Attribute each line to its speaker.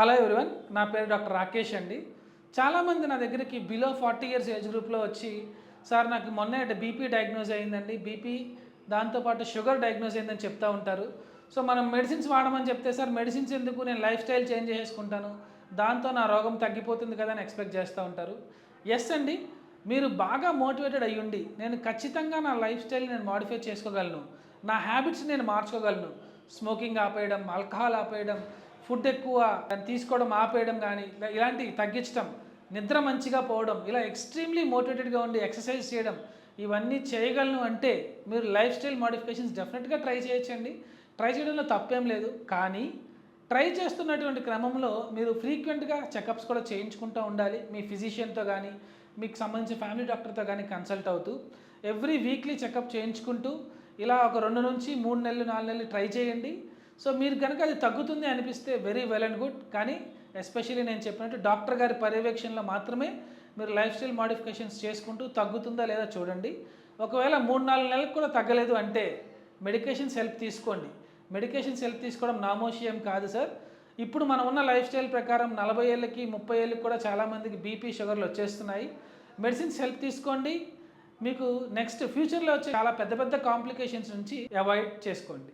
Speaker 1: Hello everyone, నా పేరు doctor Rakesh అండి. చాలామంది నా దగ్గరికి బిలో 40 ఇయర్స్ ఏజ్ గ్రూప్లో వచ్చి, సార్ నాకు మొన్నే బీపీ డయాగ్నోజ్ అయిందండి, బీపీ దాంతోపాటు షుగర్ డయాగ్నోజ్ అయిందని చెప్తూ ఉంటారు. సో మనం మెడిసిన్స్ వాడమని చెప్తే, సార్ మెడిసిన్స్ ఎందుకు, నేను లైఫ్ స్టైల్ చేంజ్ చేసుకుంటాను, దాంతో నా రోగం తగ్గిపోతుంది కదా అని ఎక్స్పెక్ట్ చేస్తూ ఉంటారు. ఎస్ అండి, మీరు బాగా మోటివేటెడ్ అయ్యుండి, నేను ఖచ్చితంగా నా లైఫ్ స్టైల్ నేను మాడిఫై చేసుకోగలను, నా హ్యాబిట్స్ నేను మార్చుకోగలను, స్మోకింగ్ ఆపేయడం, ఆల్కహాల్ ఆపేయడం, ఫుడ్ ఎక్కువ తీసుకోవడం ఆపేయడం, కానీ ఇలాంటివి తగ్గించడం, నిద్ర మంచిగా పోవడం, ఇలా ఎక్స్ట్రీమ్లీ మోటివేటెడ్గా ఉండి ఎక్సర్సైజ్ చేయడం, ఇవన్నీ చేయగలను అంటే మీరు లైఫ్ స్టైల్ మోడిఫికేషన్స్ డెఫినెట్గా ట్రై చేయొచ్చండి. ట్రై చేయడంలో తప్పేం లేదు. కానీ ట్రై చేస్తున్నటువంటి క్రమంలో మీరు ఫ్రీక్వెంట్గా చెకప్స్ కూడా చేయించుకుంటూ ఉండాలి. మీ ఫిజిషియన్తో కానీ, మీకు సంబంధించిన ఫ్యామిలీ డాక్టర్తో కానీ కన్సల్ట్ అవుతూ ఎవ్రీ వీక్లీ చెకప్ చేయించుకుంటూ ఇలా ఒక 2 నుంచి 3 నెలలు 4 నెలలు ట్రై చేయండి. సో మీరు కనుక అది తగ్గుతుంది అనిపిస్తే వెరీ వెల్ అండ్ గుడ్. కానీ ఎస్పెషల్లీ నేను చెప్పినట్టు డాక్టర్ గారి పర్యవేక్షణలో మాత్రమే మీరు లైఫ్ స్టైల్ మాడిఫికేషన్స్ చేసుకుంటూ తగ్గుతుందా లేదా చూడండి. ఒకవేళ 3-4 నెలలకు కూడా తగ్గలేదు అంటే మెడికేషన్స్ హెల్ప్ తీసుకోండి. మెడికేషన్స్ హెల్ప్ తీసుకోవడం నామోషియం కాదు సార్. ఇప్పుడు మనం ఉన్న లైఫ్ స్టైల్ ప్రకారం 40 ఏళ్ళకి 30 ఏళ్ళకి కూడా చాలామందికి బీపీ షుగర్లు వచ్చేస్తున్నాయి. మెడిసిన్స్ హెల్ప్ తీసుకోండి. మీకు నెక్స్ట్ ఫ్యూచర్లో వచ్చే చాలా పెద్ద పెద్ద కాంప్లికేషన్స్ నుంచి అవాయిడ్ చేసుకోండి.